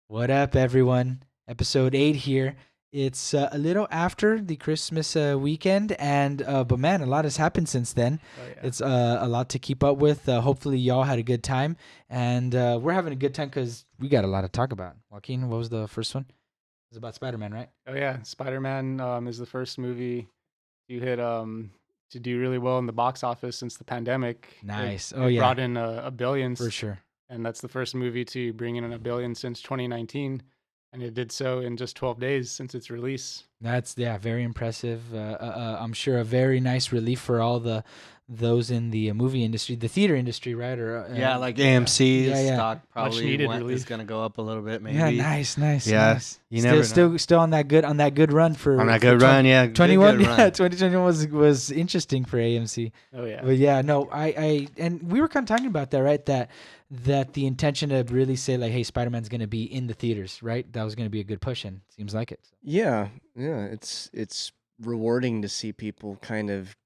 What up, everyone? Episode 8 here. It's a little after the Christmas weekend, and but man, a lot has happened since then. Oh, yeah. It's a lot to keep up with. Hopefully, y'all had a good time, and we're having a good time because we got a lot to talk about. Joaquin, what was the first one? It was about Spider-Man, right? Oh yeah, Spider-Man is the first movie to do really well in the box office since the pandemic. Nice. It brought in a billion, For sure. and that's the first movie to bring in a billion since 2019, and it did so in just 12 days since its release. That's very impressive. I'm sure a very nice relief for all those in the movie industry, the theater industry, right? Or like AMC's Yeah. stock probably needed is relief. going to go up a little bit, maybe. yeah, nice. Yeah, Nice. you never know. Still on that good run for On that for good run, yeah. 21. Good Yeah, run. 2021 was interesting for AMC. Oh yeah, But yeah, no, I and we were kind of talking about that, right? That the intention to really say like, hey, Spider-Man's going to be in the theaters, right? That was going to be a good push, and seems like it. Yeah. It's rewarding to see people kind of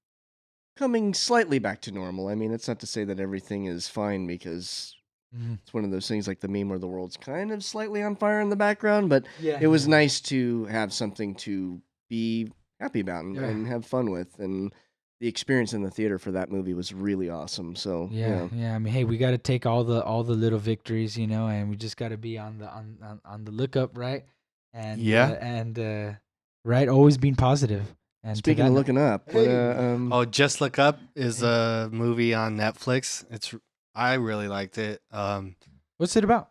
coming slightly back to normal. I mean, it's not to say that everything is fine because Mhm. it's one of those things like the meme where the world's kind of slightly on fire in the background, but Yeah, it was nice to have something to be happy about Yeah. and have fun with. And the experience in the theater for that movie was really awesome. So Yeah. I mean, hey, we got to take all the little victories, and we just got to be on the lookup, right? And right, always being positive. And to Speaking that of note- looking up, Oh, Just Look Up is a movie on Netflix. I really liked it. what's it about?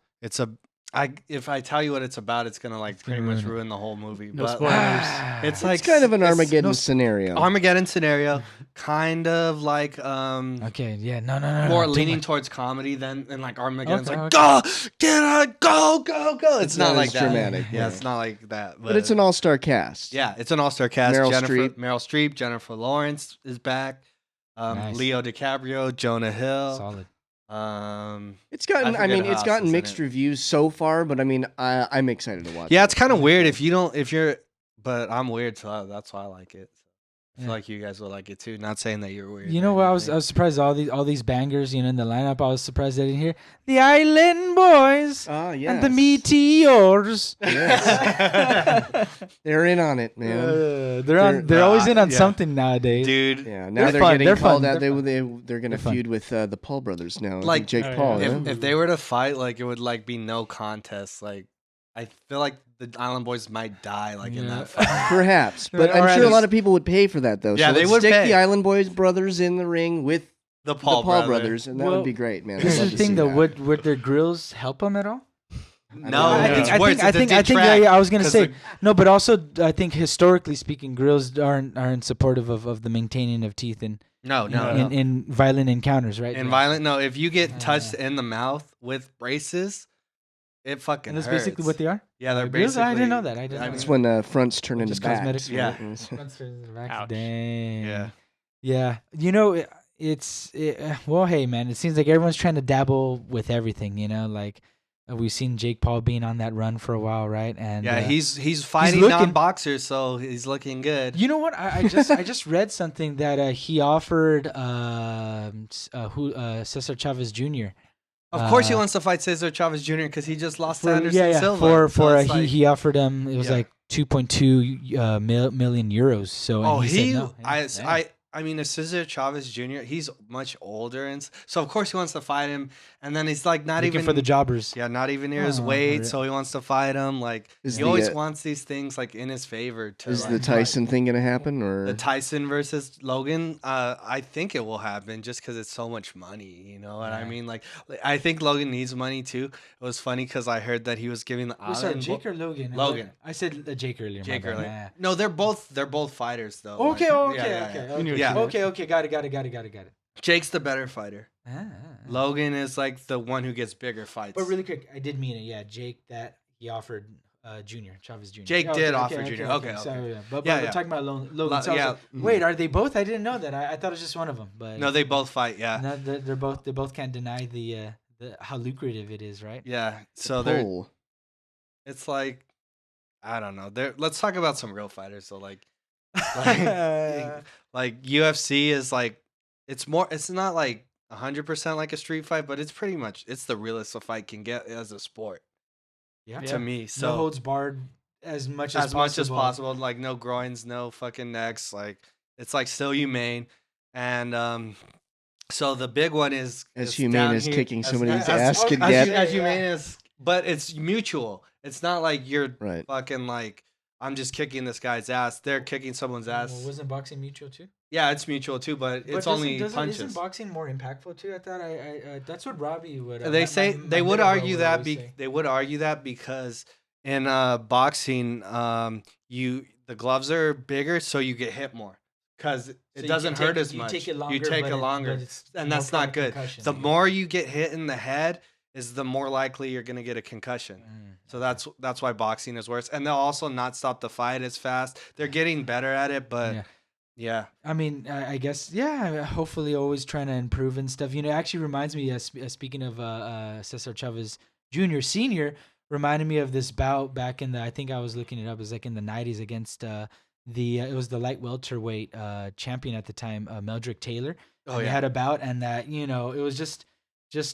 If I tell you what it's about, it's gonna like pretty much ruin the whole movie. No but spoilers. it's like it's kind of an it's- Armageddon scenario. Armageddon scenario, kind of like Okay, yeah, no, more too leaning much. towards comedy than like Armageddon's Okay, like okay. go get out, go. It's not not like as that. dramatic, Yeah, yeah. it's not like that. but it's an all-star cast. Yeah, it's an all-star cast. Meryl Meryl Streep, Jennifer Lawrence is back. Nice. Leo DiCaprio, Jonah Hill. Solid. It's gotten. I I mean, forget who it's else gotten is in mixed it. reviews so far, but I mean, I'm excited to watch. Yeah, it. it's kind of weird if you're, but I'm weird, so that's why I like it. I feel Yeah. like you guys would like it too. Not saying that you're weird. You know or what? I was anything. surprised all these bangers, in the lineup. I was surprised I didn't hear the Island Boys yes. and the Meteors. Yes. They're in on it, man. They're always in on yeah. something nowadays. Dude. Yeah, now They're they're fun, getting they're called fun, out. they're They're gonna They're fun. feud with the Paul brothers now. I Like, think Jake oh, Paul. yeah. Yeah? If they were to fight, like it would like be no contest. Like I feel like the Island Boys might die like in Yeah. that fight. Perhaps, but Or I'm at sure a least- lot of people would pay for that though. Yeah, so they let's would stick pay. the Island Boys brothers in the ring with The the Paul, Paul brothers, and that Well, would be great, man. This I'd is love the to thing, see though. that. Would their grills help them at all? No, I it's think- worse. I think. I was gonna 'cause say the- no, but also I think historically speaking, grills aren't supportive of the maintaining of teeth in no, no. in violent encounters, right? In Yeah. violent, no. If you get Yeah, touched in the mouth with braces, it fucking And that's hurts. basically what they are. Yeah, they're Grills? basically. I didn't know that. I didn't know That's that. when fronts turn into Just backs. cosmetics. Yeah. right? Ouch. Dang. Yeah. Yeah. Well, hey, man. It seems like everyone's trying to dabble with everything. Like we've seen Jake Paul being on that run for a while, right? And Yeah, he's fighting looking- non-boxers, so he's looking good. You know what? I just read something that he offered Cesar Chavez Jr. Of course, he wants to fight Cesar Chavez Jr. because he just lost to for Anderson Silva. he offered him, it was Yeah. like 2.2 million euros. So and he said no. I mean, if Cesar Chavez Jr. He's much older, and so of course he wants to fight him. And then he's like not looking even for the jobbers. Yeah, not even near his Oh, weight, right. so he wants to fight him. Like Is he the, always uh, wants these things like in his favor. To Is like, the Tyson thing gonna happen, or The Tyson versus Logan, I think it will happen just because it's so much money. You know what I Yeah. mean? Like, I think Logan needs money too. It was funny because I heard that he was giving the Wait, sorry, island. Jake or Logan? Logan. I said Jake earlier. my Jake bad. earlier. Yeah. No, they're both fighters though. Okay, Like, okay, yeah, okay, yeah. We knew okay. what you Okay, okay, got it. Jake's the better fighter. Ah. Logan is like the one who gets bigger fights. But really quick, I did mean it. Yeah, Jake, that he offered Junior Chavez Jr. Jake Oh, did okay, offer Junior. Okay. Sorry, yeah. But Yeah, we're yeah. talking about Logan. So I was yeah. like, wait, are they both? I didn't know that. I thought it was just one of them. But No, they both fight. Yeah, no, they're both. They both can't deny the how lucrative it is, right? yeah. So they're. pull? It's like, I don't know. Let's talk about some real fighters. So like UFC is like, it's not like 100% like a street fight, but it's pretty much, it's the realest a fight can get as a sport. Yeah. to me. No So holds barred as much as possible. Like no groins, no fucking necks. Like it's like still humane. And so the big one is As humane down as here, kicking somebody's as- ass as- could as- get. as humane as, but it's mutual. It's not like you're Right. fucking like I'm just kicking this guy's ass. They're kicking someone's ass. Well, wasn't boxing mutual too? Yeah, it's mutual too, but it's only punches. Isn't boxing more impactful too? I thought that's what Robbie would. They say my they would middle bro argue would that always say. they would argue that because in boxing, the gloves are bigger, so you get hit more because So it you doesn't can hurt take- as you much. take it longer, you take but it it- longer, but it's and more that's prone not to good. concussion. The more you get hit in the head, is the more likely you're gonna get a concussion. So that's why boxing is worse, and they'll also not stop the fight as fast. They're getting better at it, but yeah. I mean, I guess, yeah, hopefully always trying to improve and stuff. You know, it actually reminds me, speaking of Cesar Chavez Jr., Sr., reminded me of this bout back in the, I think I was looking it up, it was like in the 90s against it was the light welterweight champion at the time, Meldrick Taylor. Oh, and yeah. They had a bout, and that, you know, it was just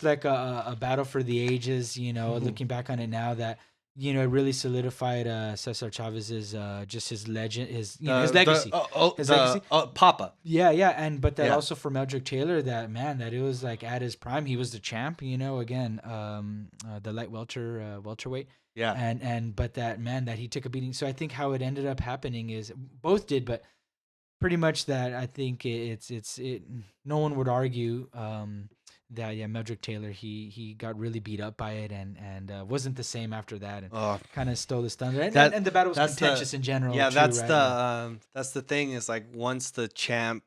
like a battle for the ages, you know, looking back on it now, that, you know, it really solidified Cesar Chavez's just his legend, his legacy. His legacy. Papa. Yeah, but that Yeah. also for Meldrick Taylor, that man, that it was like at his prime, he was the champ, you know, again, the light welterweight. Yeah. And but that man, that he took a beating. So I think how it ended up happening is both did, but pretty much that I think it's no one would argue that Meldrick Taylor, he got really beat up by it and wasn't the same after that, and kind of stole his thunder. And the battle was contentious in general. Yeah, too, that's right? that's the thing, is like once the champ,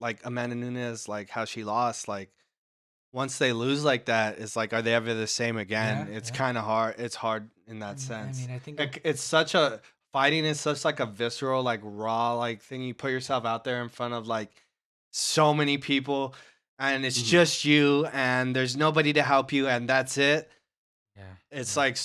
like Amanda Nunes, like how she lost, like once they lose like that, it's like, are they ever the same again? Yeah, It's yeah. kind of hard. It's hard in that I sense. mean, I think It's such a fighting is such like a visceral, like raw, like thing. You put yourself out there in front of like so many people, and it's just you, and there's nobody to help you, and that's it. yeah, It's like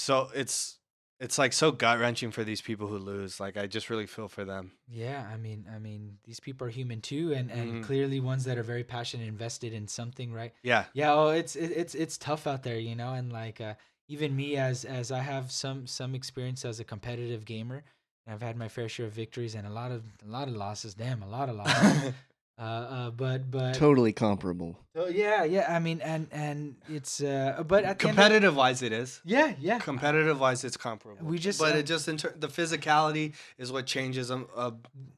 it's like so gut wrenching for these people who lose. Like I just really feel for them. yeah. I mean, these people are human too, and Mhm. clearly ones that are very passionate, invested in something, right? Yeah. Yeah. Oh, it's tough out there, you know, and like even me, as I have some experience as a competitive gamer, and I've had my fair share of victories and a lot of losses. Damn, a lot of losses. But Totally comparable. oh, yeah. I mean, and it's but at the end Competitive wise, it is. yeah. Competitive wise, it's comparable. We just, but it just the physicality is what changes them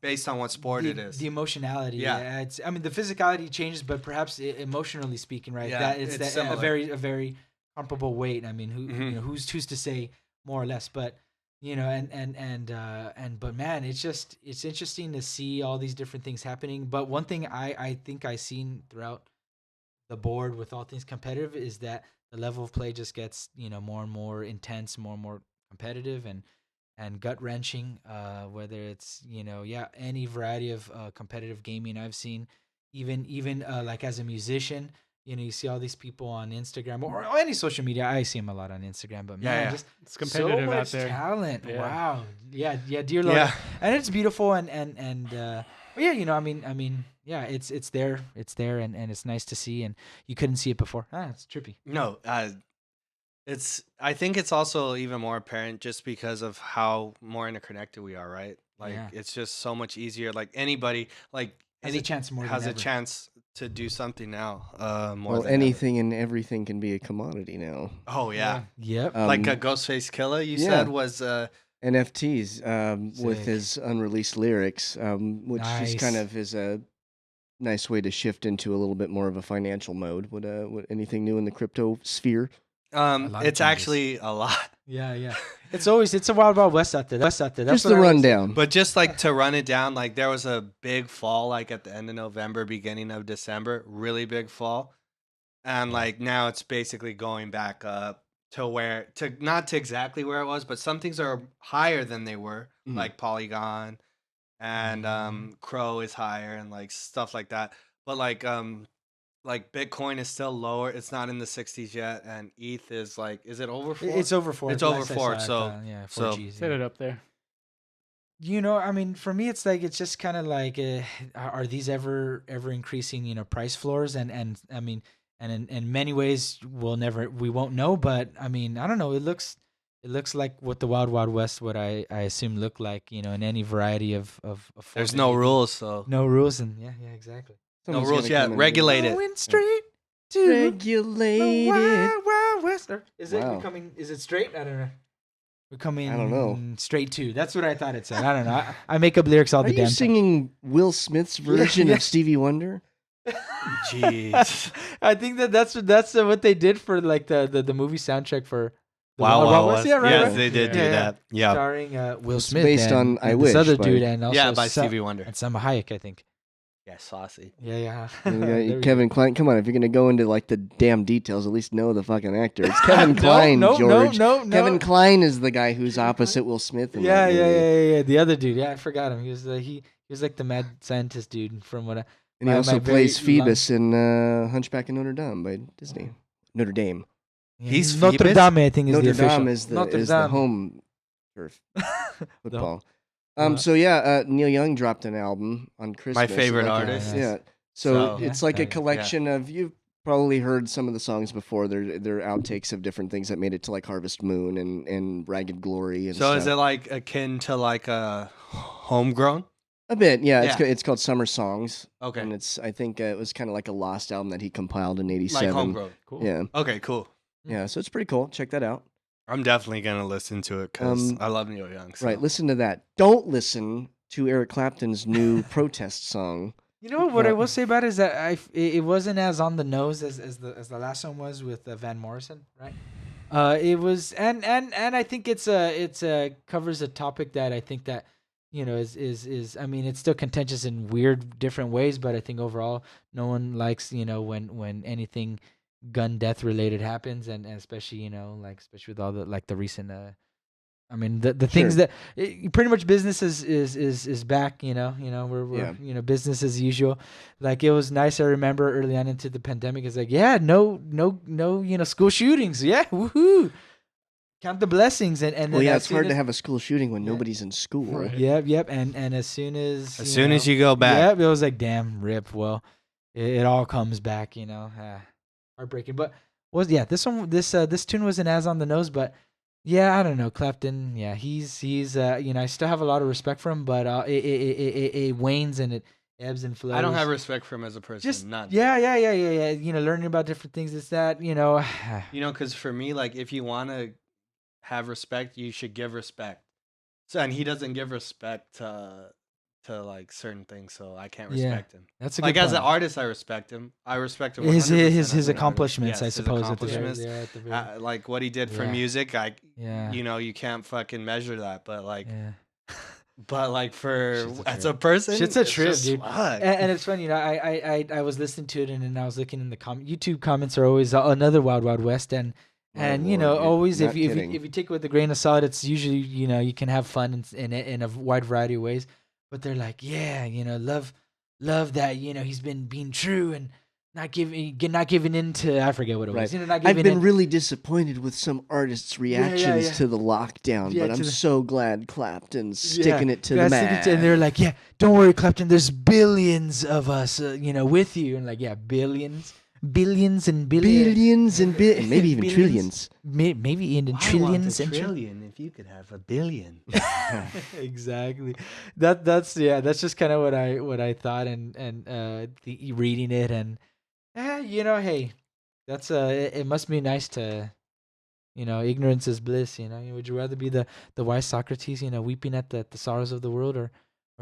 based on what sport it is. The emotionality. Yeah. It's, I mean, the physicality changes, but perhaps emotionally speaking, right? Yeah, that it's a similar. very comparable weight. I mean, you Mhm. know, who's to say more or less, but you know, and but man, it's interesting to see all these different things happening. But one thing I think I seen throughout the board with all things competitive is that the level of play just gets, you know, more and more intense, more and more competitive, and gut wrenching. Whether it's, you know, any variety of competitive gaming I've seen, even like as a musician, you know, you see all these people on Instagram or any social media. I see them a lot on Instagram, but man, Yeah. just It's competitive so out much there. talent. Yeah. Wow. Yeah, dear Lord. Yeah. And it's beautiful and but yeah, you know, I mean, yeah, it's there, and it's nice to see, and you couldn't see it before. It's trippy. No, I think it's also even more apparent just because of how more interconnected we are, right? Like Yeah. it's just so much easier. Like anybody, like Has a chance more has than a ever. chance to do something now. More Well, than anything and everything can be a commodity now. ever. Oh yeah. Yep. Like a Um, Ghostface Killah, you yeah. said was NFTs with Sick. his unreleased lyrics, which is kind Nice. of is a nice way to shift into a little bit more of a financial mode. What anything new in the crypto sphere? lot of it's changes. actually a lot. Yeah. It's a wild west out there. That's Just what the I always- rundown. But just like to run it down, like there was a big fall like at the end of November, beginning of December, really big fall. And like now it's basically going back up to not to exactly where it was, but some things are higher than they were, Mhm. like Polygon and Crow is higher and like stuff like that. But like Bitcoin is still lower. It's not in the 60s yet, and ETH is like, is it over 4? It's over 4. It's last over I 4, saw it, so- yeah, so- 4Gs. Set it up there. You know, I mean, for me, it's like, it's just kind of like, are these ever increasing, you know, price floors? And I mean, and in many ways, we won't know. But I mean, I don't know. It looks It looks like what the Wild Wild West would I assume look like, in any variety of There's form no it may be. rules, so No rules, and yeah, exactly. no Someone's rules gonna yet. come and Regulate it. Going straight to the Regulated. Wild Wild West. Or is it Wow. becoming? Is it straight? I don't know. Becoming. I don't know. Straight to. That's what I thought it said. I don't know. I make up lyrics all Are the you damn time. singing Will Smith's version yeah. of Stevie Wonder? Jeez. I think that's what they did for like the movie soundtrack for the Wow, Wild wow, Wild West. wow. Yeah, right. Yes, right. they did do Yeah, yeah. that. Yeah. Starring Will It's Smith based and, on I and Wish this other by- dude, and also Yeah, by Stevie Wonder. and Salma Hayek, I think. Yeah, saucy. Yeah, yeah. You got There we Kevin go. Kline. Come on, if you're gonna go into like the damn details, at least know the fucking actor. It's Kevin Kline, no, George. No. Kevin Kline is the guy who's opposite Will Smith in Yeah, that yeah, movie. yeah. The other dude. Yeah, I forgot him. He was like the mad scientist dude from what. And he my also very plays Phoebus in Hunchback of Notre Dame by Disney. Notre Dame. He's Notre Phoebus? Dame, I think, is the Notre official. Dame is the Notre is the Dame. home turf football. Uh, So yeah, Neil Young dropped an album on Christmas. favorite like, artist. Yeah. So- It's like Yeah. a collection of you've probably heard some of the songs before. They're outtakes of different things that made it to like Harvest Moon and Ragged Glory and So stuff. is it like akin to like a homegrown? A bit, yeah. Yeah. It's called Summer Songs, Okay. and I think it was kind of like a lost album that he compiled in Like '87. homegrown. Cool. Yeah, Okay, cool. yeah. So it's pretty cool. Check that out. I'm definitely gonna listen to it because Um, I love Neil Young. So. Right, listen to that. Don't listen to Eric Clapton's new protest song. You know what I Well- will say about it is that it wasn't as on the nose as the last one was with Van Morrison, right? It was and I think it's covers a topic that I think that is I mean it's still contentious in weird different ways, but I think overall no one likes when anything gun death related happens, and especially especially with all the recent I mean the things Sure. that pretty much business is back. We're Yeah. business as usual. Like it was nice. I remember early on into the pandemic, it's like no school shootings. Yeah, woohoo! Count the blessings and Well, then yeah, as it's soon hard to as- have a school shooting when Yeah. nobody's in school. Right. Yep. And as soon as you go back, yep, it was like damn rip. Well, it all comes back. Heartbreaking. But this tune wasn't as on the nose, but. Yeah, I don't know, Clapton. Yeah, he's I still have a lot of respect for him, but it wanes and it ebbs and flows. I don't have respect for him as a person. just None. yeah. Learning about different things, it's that. Because for me, like, if you want to have respect, you should give respect. So, and he doesn't give respect to like certain things, so I can't Yeah. respect him. That's a good Like as an point. artist, I respect him. I respect him. His 100% as his an accomplishments, artist. I Yes, suppose. his accomplishments. At the very, Like what he did for Yeah. music, yeah. you can't fucking measure that. But like, Yeah. for Shit's a as trip. a person, Shit's a it's trip, just dude. swag. And it's funny, I was listening to it and then I was looking in the YouTube comments are always another Wild Wild West and My and lord, you're always not if you kidding. if you take it with a grain of salt, it's usually you can have fun in a wide variety of ways, but they're like love that he's been being true and not giving in to I forget what it was Right. not I've giving been in. really disappointed with some artists' reactions yeah. to the lockdown, Yeah, but I'm to the- so glad Clapton's sticking it to Yeah, the sticking man. it to- and they're like, yeah, don't worry, Clapton. There's billions of us, with you, and like, yeah, billions and billions, Billions and maybe even Billions. trillions. maybe even trillions and trillion if you could have a billion. exactly. That's just kind of what I thought, and reading it, and hey, that's it must be nice to. Ignorance is bliss. Would you rather be the wise Socrates, weeping at the sorrows of the world, or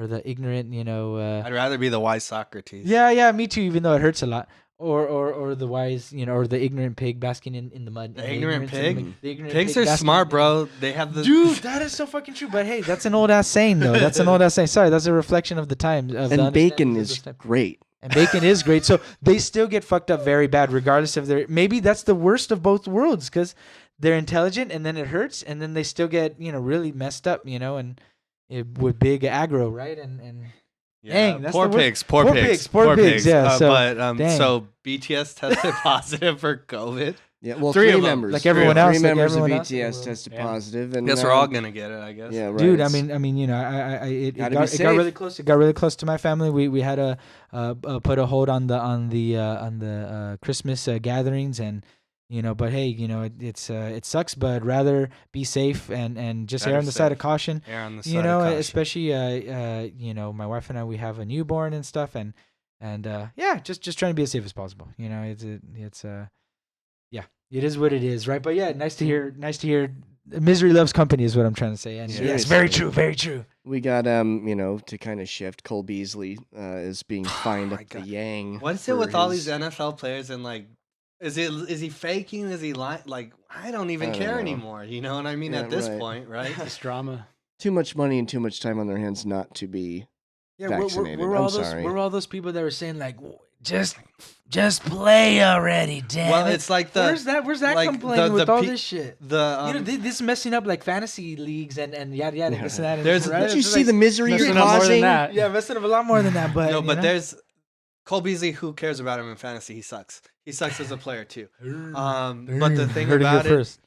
the ignorant, I'd rather be the wise Socrates. yeah, me too. Even though it hurts a lot, or the wise, or the ignorant pig basking in the mud. The in ignorant ignorance pig? and the ignorant Pigs pig are basking smart, in- bro. They have the Dude, that is so fucking true. But hey, that's an old ass saying, though. That's an old ass saying. Sorry, that's a reflection of the time. Of the And bacon understandings of is this time. great. And bacon is great. So they still get fucked up very bad, regardless of their. Maybe that's the worst of both worlds, because they're intelligent and then it hurts, and then they still get really messed up, and with big aggro, right? And dang, that's poor the worst. pigs, Poor pigs, poor pigs, yeah, so, but dang. so BTS tested positive for COVID. Yeah, well, Three three of 'em. members, Like everyone three else, like members everyone of else. BTS tested Yeah. positive, and Guess we're all gonna get it, I guess. yeah, right. Dude, I it's- mean, it Gotta be got safe. really close. It got really close to my family. We had to put a hold on the Christmas gatherings, and But hey, it sucks, but rather be safe and just err Better on the side of safe. caution. Err on the side of caution. Especially my wife and I, we have a newborn and stuff, and yeah, just trying to be as safe as possible. Yeah, it is what it is, right? But yeah, nice to hear. Misery loves company is what I'm trying to say, and yes, very true, very true. We got to kind of shift. Cole Beasley is being fined my up the God. yang. What's it for with all these his- NFL players and like, is he faking? Is he lying? Like, I don't even I don't care know. anymore. You know what I mean? Yeah, At this right. point, right? This drama. Too much money and too much time on their hands not to be Yeah, vaccinated. we're I'm all those sorry. we're all those people that were saying like, just play already, damn Well, it. it's like the where's that like complaining the with all pe- this shit? the This is messing up like fantasy leagues and yada yada this and that. And There's- right? Did you It's see like- the misery Messing you're up more than causing? that. Yeah, messing up a lot more than that. But no, but there's Cole Beasley. Who cares about him in fantasy? He sucks. He sucks as a player too. But the thing about it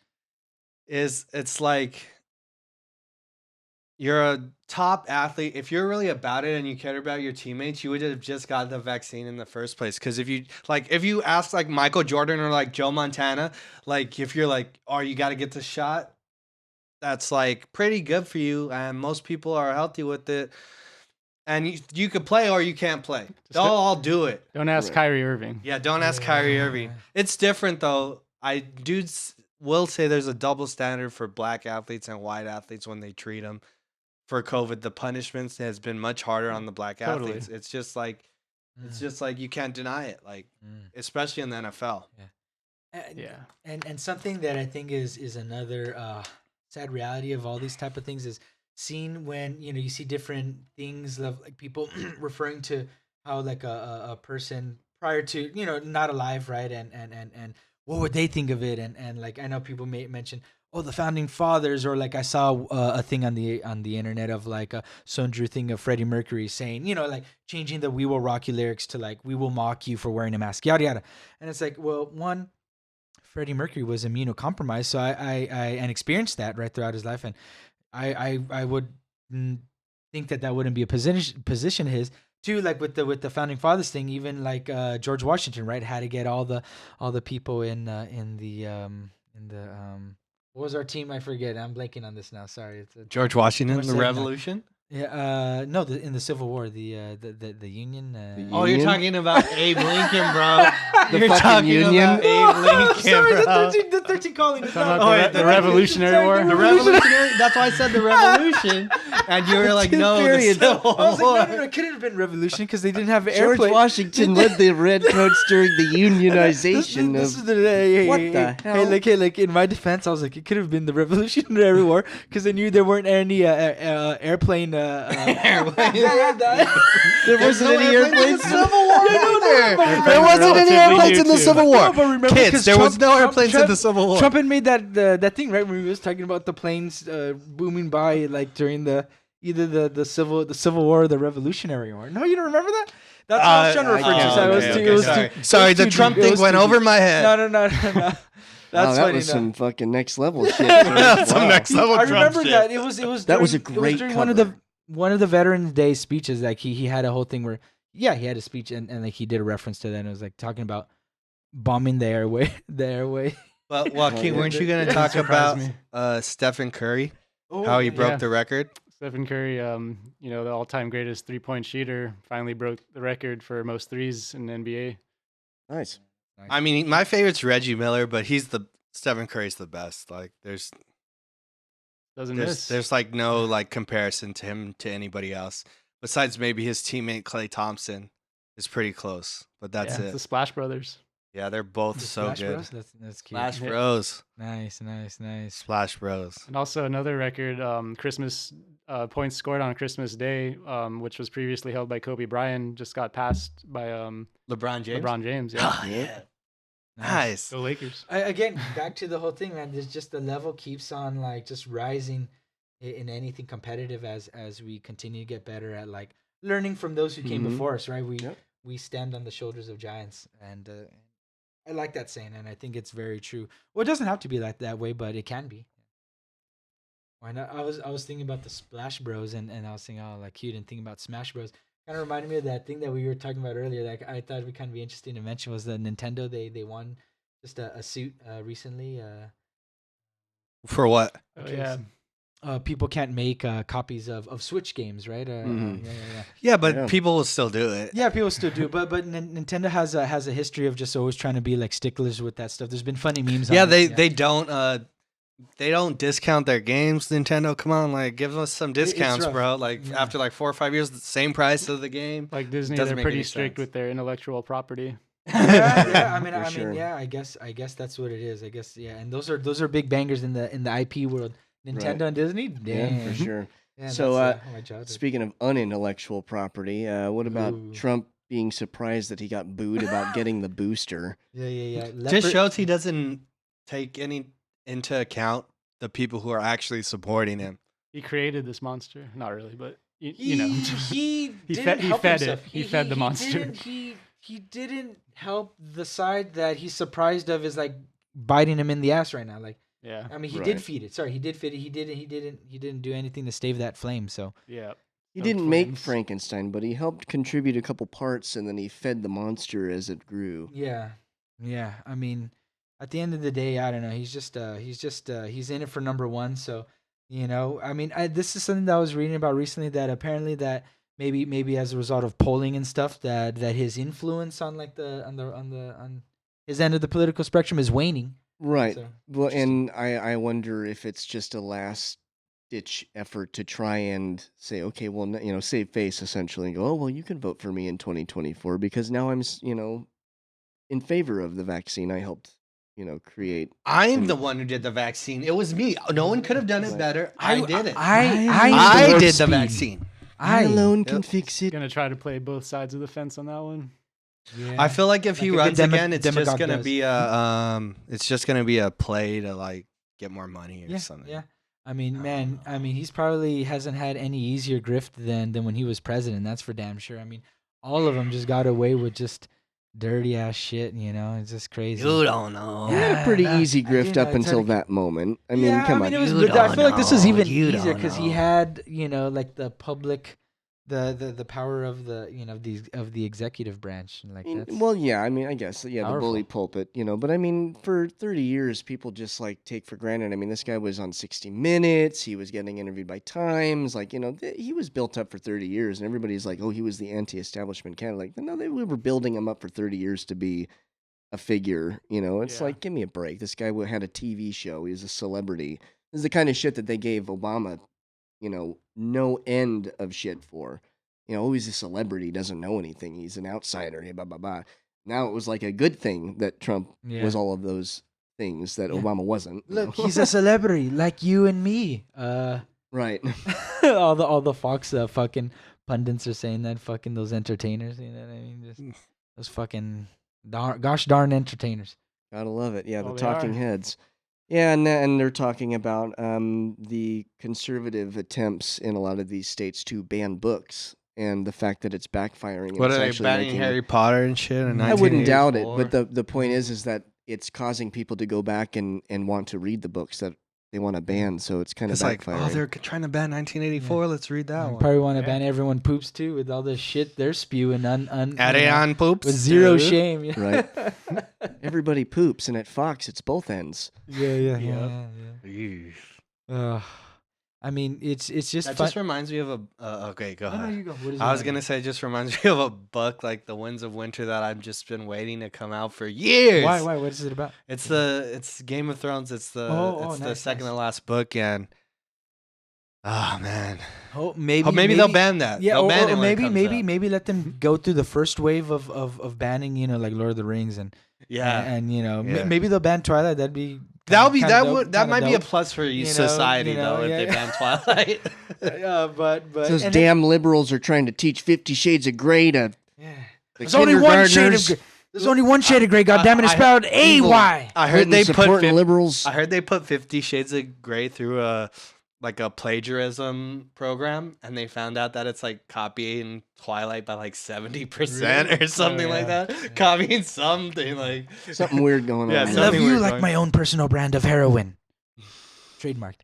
is, it's like you're a top athlete. If you're really about it and you cared about your teammates, you would have just got the vaccine in the first place. Because if you ask like Michael Jordan or like Joe Montana, like if you're like, oh, you got to get the shot, that's like pretty good for you, and most people are healthy with it. And you could play or you can't play. They'll all do it. Don't ask Right. Kyrie Irving. Yeah, don't ask Kyrie Irving. It's different though. Will say there's a double standard for black athletes and white athletes when they treat them. For COVID, the punishments has been much harder on the black Totally. athletes. It's just like you can't deny it. Like especially in the NFL. Yeah. And something that I think is another sad reality of all these type of things is seen when you see different things of like people referring to how like a person prior to not alive, right, and what would they think of it, and like I know people may mention the founding fathers, or like I saw a thing on the internet of like a Sundrew thing of Freddie Mercury saying like changing the "We Will Rock You" lyrics to like "We will mock you for wearing a mask," yada yada, and it's like, well, one, Freddie Mercury was immunocompromised, so I and experienced that right throughout his life, and I would think that wouldn't be a position his. Too, like with the founding fathers thing, even like George Washington, right, had to get all the people in the what was our team? I forget. I'm blanking on this now. Sorry. It's George Washington, What's the that? Revolution. Yeah. No, in the Civil War, the Union. Oh, you're Union? talking about Abe Lincoln, bro. The You're fucking talking Union? about Abe Lincoln, Sorry, bro. the 13 colonies. Talking about Oh, wait, the Revolutionary War. The Revolutionary. That's why I said the Revolution, and you were like, no, the Period. Civil I was War. like, no, it couldn't have been revolution because they didn't have George airplane. Washington led the redcoats during the unionization This is of. the hey, What hey, the hey, hell? Hey, like in my defense, I was like, it could have been the Revolutionary War because they knew there weren't any airplane. There wasn't no any airplanes in airplanes. the Civil War either. There wasn't any Relatively airplanes in new, the too. Civil War. No, but remember, Kids, 'cause there was Trump- no Trump- airplanes in Trump- the Civil War. Trump had made that thing right when he was talking about the planes booming by like during either the Civil War or the Revolutionary War. No, you don't remember that? That's what I was trying to refer to. So it was okay, too- it was sorry. too- Sorry, it was the too Trump deep. It thing was went too over deep. my head. No. That's Wow, that funny. was no. some fucking next level shit. That's some Wow. next level I Trump remember shit. that it was That was a during- it great during cover. one of the Veterans Day speeches. Like he had a whole thing where he had a speech and like he did a reference to that and it was like talking about bombing the airway. But Joaquin, yeah. weren't you gonna Doesn't talk about surprise Stephen Curry? Oh, How he broke yeah. the record? Stephen Curry, the all-time greatest three-point shooter, finally broke the record for most threes in the NBA. Nice. I mean, my favorite's Reggie Miller, but Stephen Curry's the best. Like, there's Doesn't miss. there's like no like comparison to him to anybody else besides maybe his teammate Klay Thompson is pretty close, but that's It's the it. Splash Brothers. Yeah, they're both The so Splash good. Bros? That's cute. Splash Yeah. Bros. Nice. Splash Bros. And also another record, Christmas points scored on Christmas Day, which was previously held by Kobe Bryant, just got passed by LeBron James. LeBron James. Yeah. Oh, yeah. Nice. Go Lakers. Again, back to the whole thing, man. There's just the level keeps on like just rising in anything competitive as we continue to get better at like learning from those who came Mhm. before us, right? Yep. We stand on the shoulders of giants, and I like that saying, and I think it's very true. Well, it doesn't have to be like that way, but it can be. Why not? I was thinking about the Splash Bros, and I was thinking, oh, like cute, and thinking about Smash Bros. Kind of reminded me of that thing that we were talking about earlier. That I thought would kind of be interesting to mention was the Nintendo. They won just a suit recently. For what? Oh, yeah. People can't make copies of Switch games, right? Mhm. Yeah. Yeah, but Yeah. people will still do it. Yeah, people still do, but Nintendo has a history of just always trying to be like sticklers with that stuff. There's been funny memes. Yeah, on they it. don't discount their games. Nintendo, come on, like give us some discounts, rough. bro. Like Yeah. after like 4 or 5 years, the same price of the game. Like Disney, Doesn't they're make pretty any strict sense. with their intellectual property. Yeah. For sure. Yeah. I guess that's what it is. I guess yeah. And those are big bangers in the IP world. Nintendo Right. and Disney. Yeah, Damn. for sure. Yeah, So, that's, my childhood. Speaking of unintellectual property, what about Ooh. Trump being surprised that he got booed about getting the booster? Yeah. Just shows he doesn't take any into account the people who are actually supporting him. He created this monster. Not really, but you He know. he He didn't he help fed himself. it. He fed the monster. He didn't help the side that he's surprised of is like biting him in the ass right now. Like Yeah. I mean, he Right. did feed it. Sorry, he did feed it. He didn't do anything to stave that flame. So Yeah. He Of didn't make flames. Frankenstein, but he helped contribute a couple parts, and then he fed the monster as it grew. yeah. I mean, at the end of the day, I don't know. He's in it for number one. So I mean, this is something that I was reading about recently. That apparently that maybe as a result of polling and stuff, that his influence on like on his end of the political spectrum is waning. Right. So, Well, interesting. and I wonder if it's just a last ditch effort to try and say, okay, well, save face essentially, and go, oh, well, you can vote for me in 2024 because now I'm, in favor of the vaccine I helped, create. I'm the one who did the vaccine. It was me. No one could have done it Right. better. I did it. I I used did the speed. vaccine. I alone Yep. can fix it. Gonna try to play both sides of the fence on that one. Yeah. I feel like if he Like a good runs again, it's just demagogue gonna does. be a play to like get more money or something. Yeah. I mean, man, he's probably hasn't had any easier grift than when he was president. That's for damn sure. I mean, all of them just got away with just dirty ass shit. It's just crazy. You don't know. He had a pretty nah, easy I do grift know, up it's until hard to- that moment. I mean, Yeah, come I mean, on. it was, You but I feel like this was don't even know. You easier don't because he know. had, like the public, the power of the, of the executive branch, and like that's. Well, yeah, I mean, I guess, yeah, the bully Powerful. pulpit, but I mean, for 30 years, people just like take for granted. I mean, this guy was on 60 Minutes, he was getting interviewed by Times, like, he was built up for 30 years, and everybody's like, oh, he was the anti-establishment candidate. Like, no, we were building him up for 30 years to be a figure, It's Yeah. like, give me a break. This guy had a TV show, he was a celebrity. This is the kind of shit that they gave Obama, no end of shit for. Oh, he's a celebrity, doesn't know anything. He's an outsider, blah, blah, blah. Now it was like a good thing that Trump Yeah. was all of those things that Yeah. Obama wasn't. Look, he's a celebrity like you and me. Right. all the Fox fucking pundits are saying that, fucking those entertainers. You know what I mean? Just those fucking gosh darn entertainers. Gotta love it. Yeah, Oh, the they talking are. heads. Yeah, and they're talking about the conservative attempts in a lot of these states to ban books and the fact that it's backfiring. and What it's are they actually banning making- Harry Potter and shit? In I wouldn't doubt it, 1984? but the point is that it's causing people to go back and want to read the books that they want to ban, so it's kind of It's like, backfiring. they're trying to ban 1984. Let's read that one. Probably want to Yeah. ban everyone poops too with all the shit they're spewing Ariane poops. with zero too. shame. Yeah. Right. Everybody poops, and at Fox, it's both ends. Yeah. Eesh. I mean, it's just That fun. just reminds me of a. Okay, go No, ahead. you go. What is I it was like? gonna say, it just reminds me of a book like The Winds of Winter that I've just been waiting to come out for years. Why? What is it about? It's Game of Thrones. It's the Oh, the nice, second nice. to last book, and man, Oh, maybe. maybe they'll ban that. Yeah, They'll ban or it when it comes out. maybe let them go through the first wave of banning, like Lord of the Rings and Yeah, and Yeah. maybe they'll ban Twilight. That'd be that might be a plus for You know, society you know, though if yeah. they ban Twilight. but Those and damn liberals are trying to teach 50 Shades of Grey to then- yeah. the There's only one shade of kindergartners. gray. There's only one shade of gray. God damn it! It's spelled Evil. A-Y. I heard they put supporting liberals. I heard they put 50 Shades of Grey through a plagiarism program, and they found out that it's like copying Twilight by like 70% or something like yeah. that. Copying something like Something weird going Yeah, on. I there. love something you we're like going- my own personal brand of heroin. Trademarked.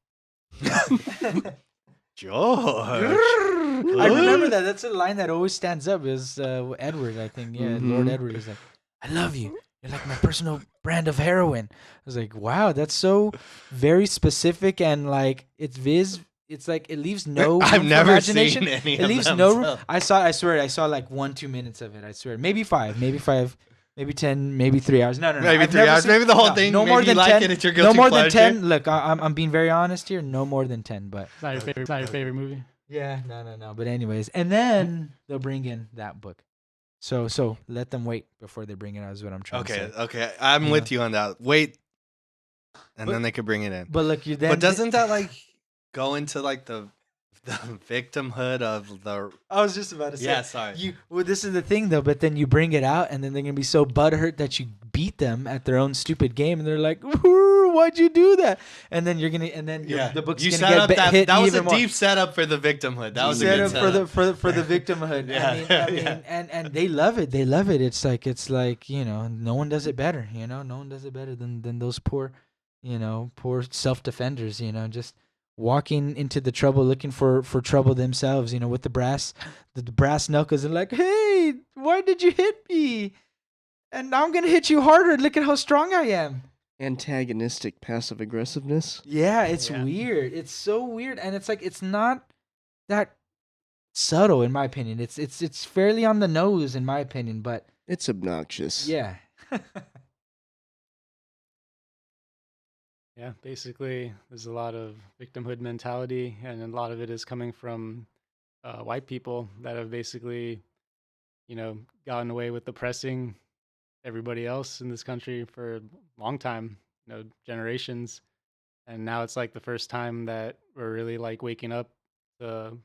George. I remember that. That's a line that always stands up. Is Edward? I think. Yeah, Lord Mhm. Edward is like, "I love you You're like my personal brand of heroin. I was like, wow, that's so very specific and like it's like it leaves no I've room for never imagination. seen any It of leaves them. no room. So. I swear I saw like 1-2 minutes of it. I swear. Maybe 5, maybe 10, maybe 3 hours. No. Maybe I've 3 never hours, seen, maybe the whole no, thing. no Maybe more you than like 10. it. It's your No guilty more than pleasure. 10. Look, I'm being very honest here. No more than 10, but It's not your favorite. It's not your favorite movie. yeah, no. But anyways, and then they'll bring in that book. So let them wait before they bring it out is what I'm trying to say. Okay. I'm You with you on that. Wait, and But- then they could bring it in. But look, you then But doesn't that like go into like the victimhood of the? I was just about to say. Yeah, sorry. Well, this is the thing though. But then you bring it out, and then they're gonna be so butthurt that you beat them at their own stupid game, and they're like, "Why'd you do that?" And then you're gonna, and then the book's you gonna set get up that. hit That was even a more. deep setup for the victimhood. That was a Set good up setup. for the victimhood. Yeah, I mean, yeah. and they love it. They love it. It's like no one does it better. No one does it better than those poor self defenders. Just walking into the trouble, looking for trouble themselves. With the brass knuckles and like, hey, why did you hit me? And now I'm gonna hit you harder. Look at how strong I am. Antagonistic passive aggressiveness. Yeah, it's Yeah. weird. It's so weird, and it's like it's not that subtle in my opinion. It's fairly on the nose in my opinion, but It's obnoxious. yeah. Yeah, basically, there's a lot of victimhood mentality, and a lot of it is coming from white people that have basically, gotten away with oppressing everybody else in this country for a long time, generations. And now it's like the first time that we're really like waking up to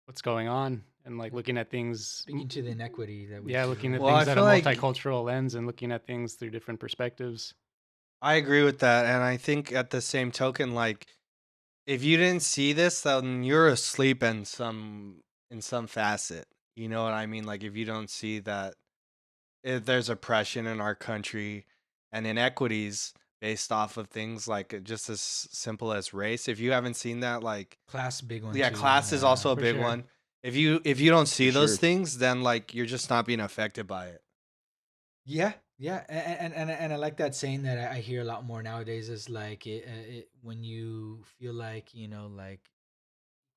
what's going on and like looking at things. Speaking to the inequity that we Looking at Well, I things at a feel like- multicultural lens and looking at things through different perspectives. I agree with that, and I think at the same token, like if you didn't see this, then you're asleep in some facet. You know what I mean? Like if you don't see that if there's oppression in our country and inequities based off of things like just as simple as race. If you haven't seen that, like class big one. yeah, too. class is also a For big sure. one. If you don't see For those sure. things, then like you're just not being affected by it. Yeah, and I like that saying that I hear a lot more nowadays is like when you feel like like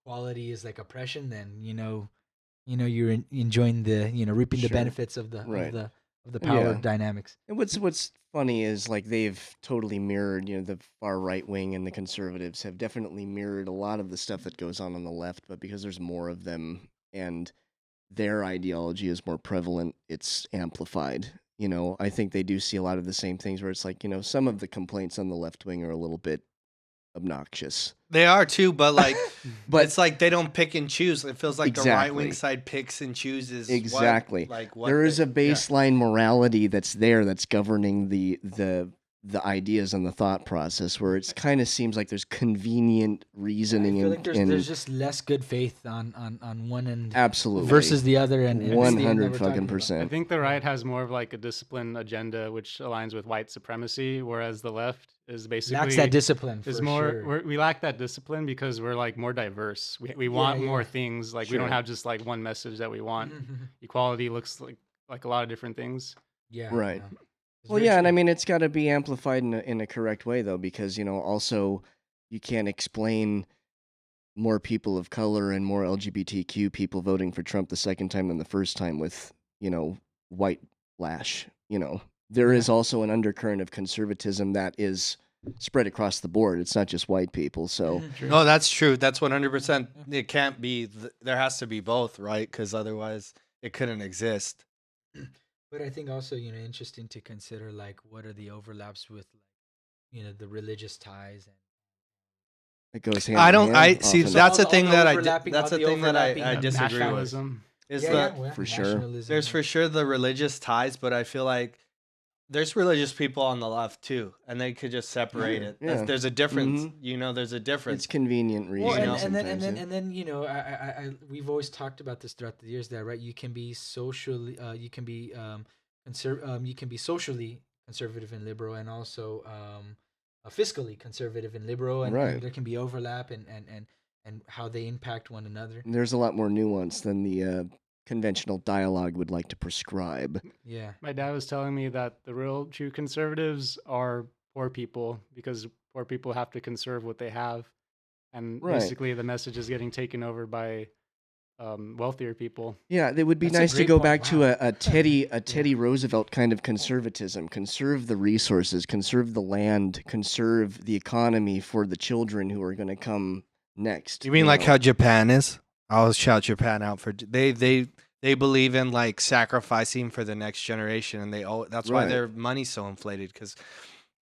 quality is like oppression, then you're enjoying the reaping the Sure. benefits of the Right. of the power Yeah. dynamics. And what's funny is like they've totally mirrored, the far right wing and the conservatives have definitely mirrored a lot of the stuff that goes on the left, but because there's more of them and their ideology is more prevalent, it's amplified. I think they do see a lot of the same things where it's like, some of the complaints on the left wing are a little bit obnoxious. They are too, but like But it's like they don't pick and choose. It feels like the right wing Exactly. side picks and chooses. Exactly. What there is they- a baseline morality that's there that's governing the ideas and the thought process where it kind of seems like there's convenient I reasoning feel and, like there's just less good faith on one end absolutely versus the other, and it's the end that 100 we're fucking talking about. I percent. think the right has more of like a discipline agenda, which aligns with white supremacy, whereas the left is basically Lacks that discipline. is for more. sure. We lack that discipline because we're like more diverse. We want more yeah. things. Like we don't Sure. have just like one message that we want. Mhm. Equality looks like a lot of different things. Yeah. Right. no. It's Well, very yeah, and I true. mean it's got to be amplified in a correct way though, because also you can't explain more people of color and more LGBTQ people voting for Trump the second time than the first time with white lash. There is also an undercurrent of conservatism that is spread across the board. It's not just white people. So Mhm. No, that's true. That's 100%. It can't be. There has to be both, right? Because otherwise, it couldn't exist. But I think also, interesting to consider like what are the overlaps with like, the religious ties and it goes hand I in don't. hand I see. often. That's all a the- thing all the that I. overlapping- That's all a the thing that I overlapping disagree with. Nationalism. Is yeah, that well, For sure. nationalism, there's yeah. for sure the religious ties, but I feel like there's religious people on the left too, and they could just separate it. Yeah. There's a difference. Mhm. There's a difference. It's convenient reason Well, You know? and then sometimes. yeah. and then we've always talked about this throughout the years that right you can be socially you can be you can be socially conservative and liberal and also fiscally conservative and liberal and Right. there can be overlap and how they impact one another. There's a lot more nuance than the conventional dialogue would like to prescribe. Yeah. My dad was telling me that the real true conservatives are poor people because poor people have to conserve what they have. And Right. basically the message is getting taken over by wealthier people. Yeah, it would be That's a nice to great go point. back to Wow. a Teddy Roosevelt kind of conservatism. Conserve the resources, conserve the land, conserve the economy for the children who are going to come next. You mean like know? how Japan is? I'll shout Japan out for they believe in like sacrificing for the next generation, and that's why Right. their money's so inflated because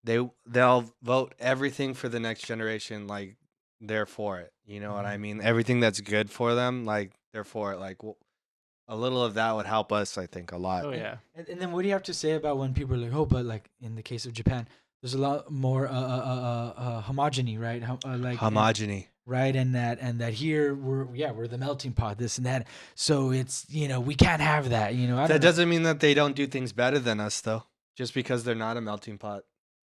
they'll vote everything for the next generation, like they're for it. You know what I mean? Everything that's good for them, like they're for it. Like a little of that would help us, I think, a lot. Oh yeah. And then what do you have to say about when people are like, oh, but like in the case of Japan, there's a lot more homogeny, right? Like Homogeny. right, and that here we're the melting pot, this and that. So it's we can't have that. I don't That know. doesn't mean that they don't do things better than us, though. Just because they're not a melting pot,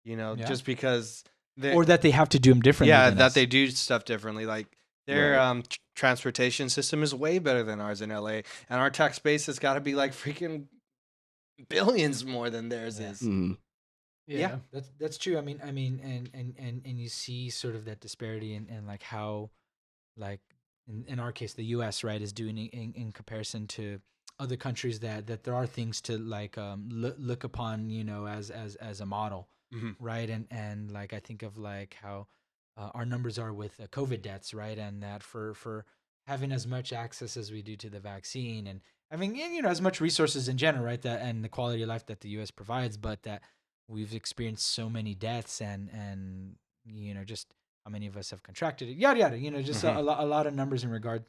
Yeah. just because they Or that they have to do them differently. yeah, than that us. they do stuff differently. Like their Right. transportation system is way better than ours in LA, and our tax base has got to be like freaking billions more than theirs Yeah. is. Mhm. Yeah, that's true. I mean, and you see sort of that disparity and like how, like in our case, the U.S. right is doing in comparison to other countries that there are things to like look upon, as a model, Mhm. right? And like I think of like how our numbers are with COVID deaths, right? And that for having as much access as we do to the vaccine and having as much resources in general, right? That and the quality of life that the U.S. provides, but that we've experienced so many deaths and just how many of us have contracted it, yada yada, just Mhm. a lot of numbers in regard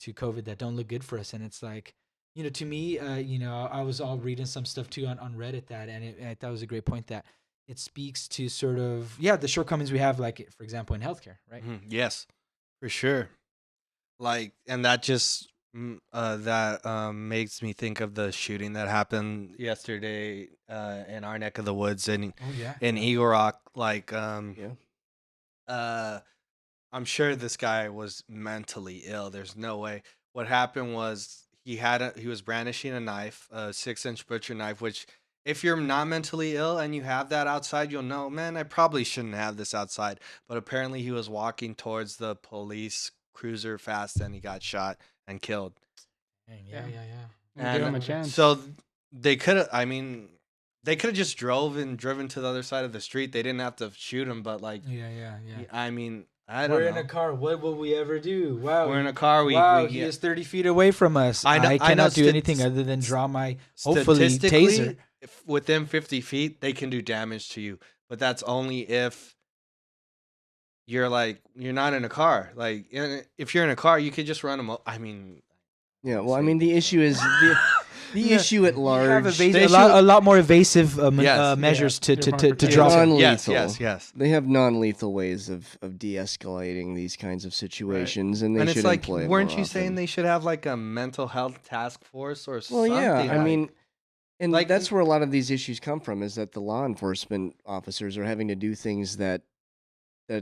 to COVID that don't look good for us. And it's like, to me, I was all reading some stuff too on Reddit and I thought it was a great point that it speaks to sort of the shortcomings we have, like for example in healthcare, right? Yes, for sure. Like, and that just makes me think of the shooting that happened yesterday in our neck of the woods in Oh yeah, Eagle Rock. Like, Yeah. I'm sure this guy was mentally ill. There's no way. What happened was he was brandishing a knife, a 6-inch butcher knife. Which, if you're not mentally ill and you have that outside, you'll know, man, I probably shouldn't have this outside. But apparently, he was walking towards the police cruiser fast, and he got shot and killed. Dang, Yeah. yeah. Give And him a chance. so they could have. I mean, they could have just driven to the other side of the street. They didn't have to shoot him. But like, Yeah. I mean, I don't We're know. in a car. What will we ever do? Wow. We're in a car. He is 30 feet away from us. I know- I I know cannot do st- anything st- other than draw my hopefully statistically, taser. if within 50 feet, they can do damage to you. But that's only if you're not in a car. Like, if you're in a car, you could just run them. I mean, Yeah. Well, I mean, the issue is the issue at You have large. a lot more evasive Yes. measures Yeah. to They're more draw. protective. Non-lethal. Yes. They have non-lethal ways of de-escalating these kinds of situations, and they And should it's like, employ it weren't more you saying often. they should have like a mental health task force or Well, something? yeah. I like- mean, and like- that's where a lot of these issues come from. Is that the law enforcement officers are having to do things that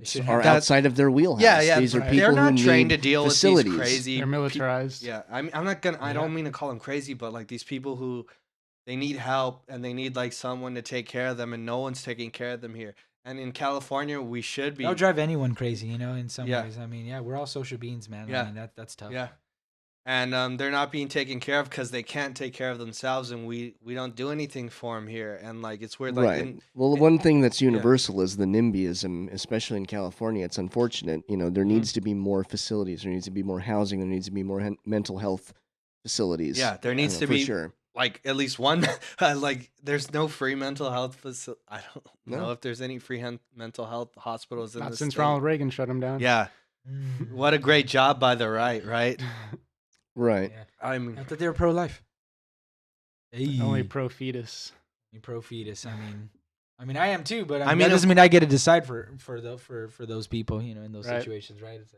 should are have- outside of their wheelhouse. yeah. These are right. people They're not who trained need to deal facilities. with these crazy. They're militarized. Yeah, I mean, I'm not gonna. I Yeah. don't mean to call them crazy, but like these people who they need help and they need like someone to take care of them, and no one's taking care of them here. And in California, we should be. That'll drive anyone crazy, in some Yeah. ways. I mean, we're all social beings, man. Yeah. I mean, that's tough. Yeah, and they're not being taken care of because they can't take care of themselves, and we don't do anything for them here. And like, it's weird. Like, Right. Well, the one thing that's universal is the NIMBYism, especially in California. It's unfortunate. There needs to be more facilities. There needs to be more housing. There needs to be more mental health facilities. yeah, there needs to for be sure. like at least one. Like, there's no free mental health facility. I don't know No. if there's any free mental health hospitals in Not this since state. Ronald Reagan shut him down. Yeah, Mm. what a great job by the right? Right. Yeah. I mean, I thought they were pro-life. Hey. Only pro fetus. Pro-fetus. I mean, I am too, but I mean, that doesn't mean I get to decide for those people, in those Right. situations, right? It's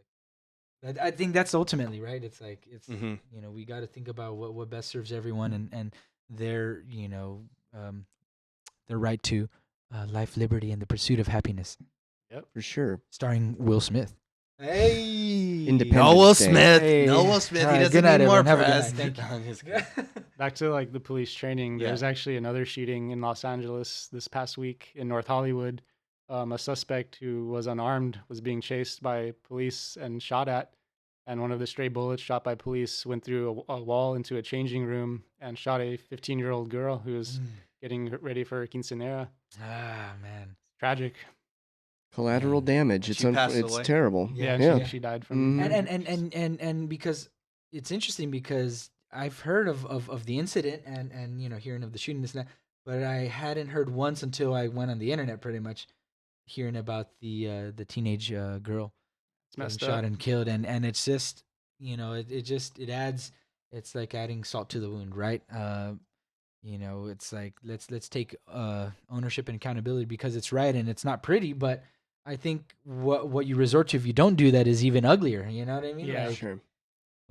like, I think that's ultimately right. It's like Mhm. we got to think about what best serves everyone and their their right to life, liberty, and the pursuit of happiness. For sure. Starring Will Smith. Hey, Independence Noah Day. Smith. Hey. Noah Smith. All He right, doesn't good night, need more everyone. Have a good press. night. Thank you. No, I'm just kidding. Back to like the police training. Yeah. There's actually another shooting in Los Angeles this past week in North Hollywood. A suspect who was unarmed was being chased by police and shot at. And one of the stray bullets shot by police went through a wall into a changing room and shot a 15-year-old girl who was getting ready for her quinceanera. Ah, man. Tragic. Collateral Man. damage. And It's she passed it's away. terrible. Yeah, Yeah. She died from Mhm. And because it's interesting because I've heard of the incident and hearing of the shooting this and that, but I hadn't heard once until I went on the internet pretty much hearing about the teenage girl It's getting messed shot up. and killed, and it's just it adds, it's like adding salt to the wound, right? It's like let's take ownership and accountability because it's right and it's not pretty, but I think what you resort to if you don't do that is even uglier. You know what I mean? Yeah. Sure.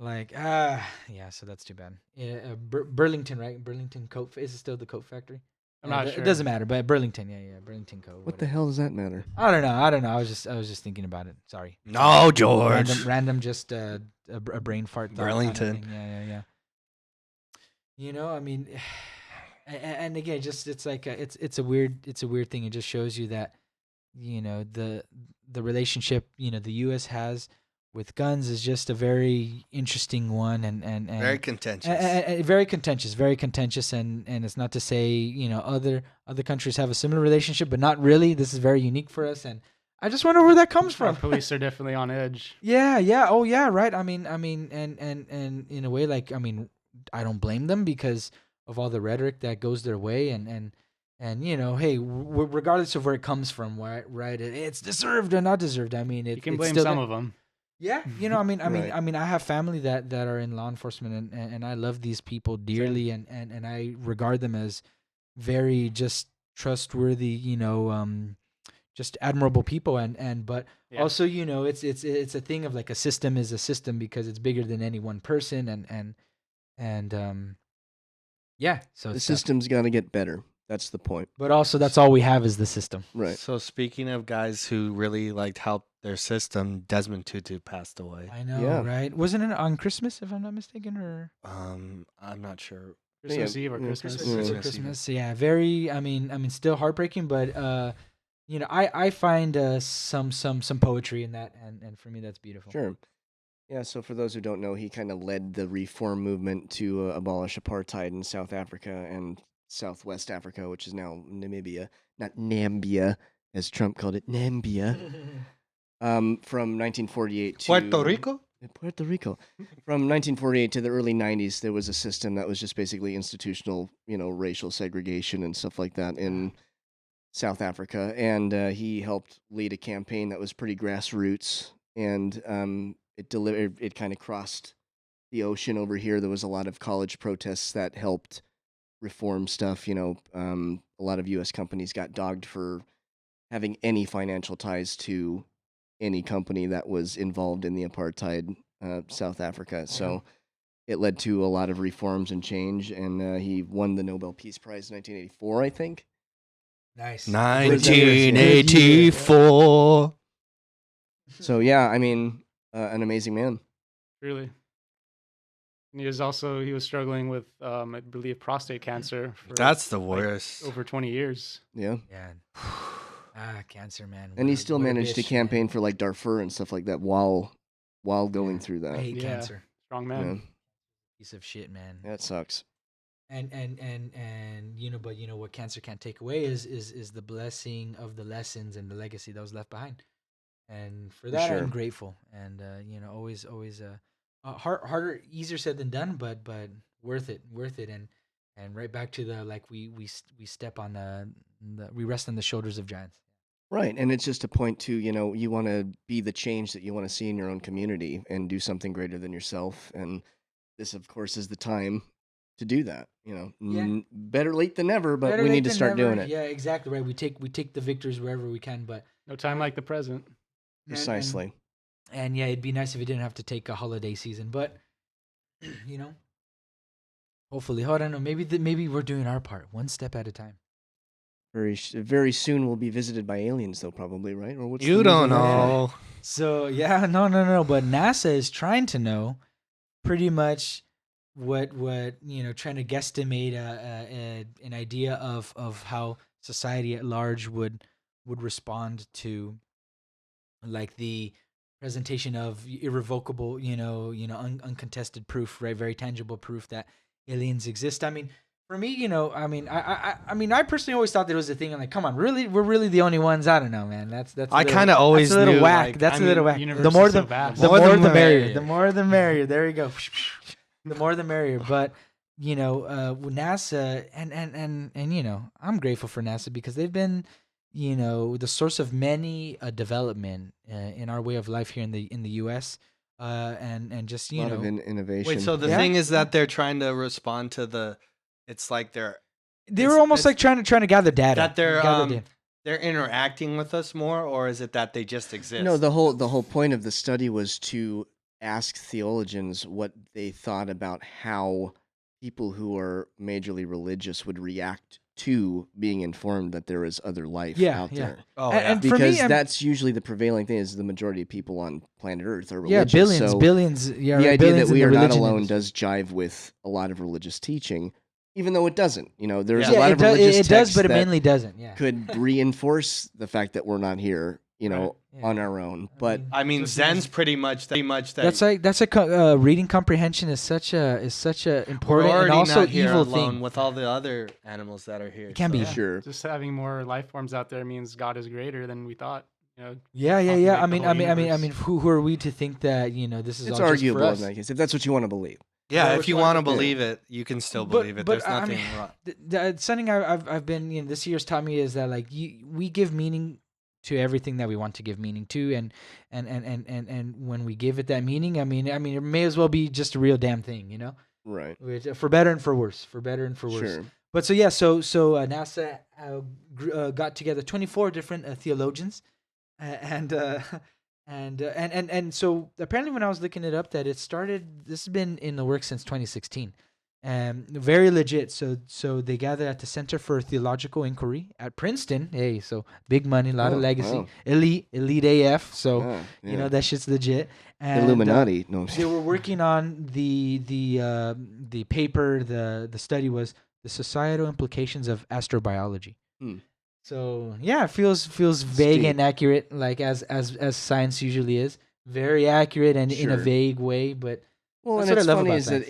Yeah. So that's too bad. Yeah, Burlington, right? Burlington coat. Is it still the coat factory? I'm not It sure. doesn't matter, but Burlington, yeah, Burlington coat. What the whatever. hell does that matter? I don't know. I was just thinking about it. Sorry. No, George. Random, just a brain fart thought. Burlington. Kind of thing. Yeah. I mean, and again, just it's like it's a weird thing. It just shows you that the relationship the U.S. has with guns is just a very interesting one and Very contentious. very contentious, and it's not to say other countries have a similar relationship, but not really. This is very unique for us, and I just wonder where that comes Our from. police are definitely on edge. Yeah. Oh, yeah. Right. I mean, and in a way, like, I mean, I don't blame them because of all the rhetoric that goes their way, and hey, regardless of where it comes from, right, it's deserved or not deserved. I mean, You can it's blame still some there. of them. Yeah, Right. I have family that are in law enforcement, and I love these people dearly, and I regard them as very just trustworthy, just admirable people, but Yeah. also it's a thing of like a system is a system because it's bigger than any one person, and yeah, so The it's tough. system's got to get better. That's the point. But also that's all we have is the system. Right. So speaking of guys who really helped their system, Desmond Tutu passed away. I know, Yeah. right? Wasn't it on Christmas, if I'm not mistaken, or I'm not sure. Christmas Yeah, Eve or yeah, Christmas. Christmas. or Yeah. Christmas? Yeah, very. I mean, still heartbreaking, but I find some poetry in that, and for me that's beautiful. Sure. Yeah, so for those who don't know, he kind of led the reform movement to abolish apartheid in South Africa and Southwest Africa, which is now Namibia, not Nambia, as Trump called it, Nambia. From 1948 to Puerto Rico? Puerto Rico. From 1948 to the early 90s, there was a system that was just basically institutional, racial segregation and stuff like that in South Africa. And he helped lead a campaign that was pretty grassroots, and it kind of crossed the ocean over here. There was a lot of college protests that helped reform stuff. A lot of U.S. companies got dogged for having any financial ties to any company that was involved in the apartheid South Africa. So it led to a lot of reforms and change, and he won the Nobel Peace Prize in 1984, I think. Nice. 1984. So yeah, I mean, an amazing man. Really. And he was struggling with, I believe, prostate cancer. For That's the like, worst. over 20 years. Yeah. Yeah. Cancer, man. And he What a- still what a managed to bitch, campaign man. for like Darfur and stuff like that while going Yeah. through I that. hate Yeah. cancer. Strong Yeah, man. Piece of shit, man. that sucks. And but what cancer can't take away is the blessing of the lessons and the legacy that was left behind. And for that sure. I'm grateful. And always harder, easier said than done, but worth it. And right back to the like we step on we rest on the shoulders of giants. Right, and it's just a point to, you want to be the change that you want to see in your own community and do something greater than yourself. And this, of course, is the time to do that. Yeah. Better late than never, but Better we late need to than start never. doing it. Yeah, exactly right. We take the victories wherever we can, but No time like the present. Precisely. and yeah, it'd be nice if we didn't have to take a holiday season, but hopefully, I don't know. Maybe we're doing our part, one step at a time. Very soon we'll be visited by aliens, though, probably, right? Or what's the You news don't on that front? know. So yeah, no. But NASA is trying to know pretty much what trying to guesstimate an idea of how society at large would respond to like the presentation of irrevocable, uncontested proof, right? Very tangible proof that aliens exist. I mean, for me, I personally always thought that it was a thing. I'm like, come on, really, we're really the only ones. I don't know, man. That's. I kind of always that's a little knew. whack. Like, That's I a little mean, whack. universe The more is so the vast. the More more the the merrier. merrier. The more the merrier. There you go. The more the merrier. But NASA and I'm grateful for NASA because they've been the source of many development in our way of life here in the U.S. And just A lot of innovation. Wait, so the Yeah. thing is that they're trying to respond to the. It's like they it's- were almost it's- like trying to gather data. that they're Gather data. they're interacting with us more, or is it that they just exist? No, the whole point of the study was to ask theologians what they thought about how people who are majorly religious would react to being informed that there is other life Yeah, out yeah. there. Oh, And- yeah. and for me, Because I'm- that's usually the prevailing thing is the majority of people on planet Earth are Yeah, religious. So billions. Yeah, the right, idea billions that in we the are not religion alone industry. does jive with a lot of religious teaching, even though it doesn't. There's a Yeah, lot of religious it does, texts but it that mainly doesn't. Yeah. could reinforce the fact that we're not here, Yeah. on our own. But I mean, Just Zen's means- pretty much that. That's a reading comprehension is such a we're important and already also not here evil alone thing. with all the other animals that are here. It can be. Yeah. sure. Just having more life forms out there means God is greater than we thought. Yeah. populate I the mean, whole I mean, universe. who are we to think that this is It's all just arguable for in us? that case, if that's what you want to believe. Yeah, Yeah, if which you one- want to yeah. believe it, you can still believe it. There's I nothing mean, wrong. something I've been this year's taught me is that like we give meaning to everything that we want to give meaning to, and when we give it that meaning, I mean, it may as well be just a real damn thing, Right. for better and for worse, for better and for worse. Sure. But so yeah, so NASA got together 24 different theologians, and so apparently when I was looking it up, that this has been in the works since 2016, very legit. So they gathered at the Center for Theological Inquiry at Princeton. Hey, so big money, a lot of Oh, legacy, wow. elite AF. So Ah, yeah. that shit's legit. And, Illuminati. No, I'm they were working on the paper. The study was the societal implications of astrobiology. Hmm. So yeah, it feels vague Steep. and accurate, like as science usually is. Very accurate and in a Sure. vague way, but Well, That's and what I it's love funny about is that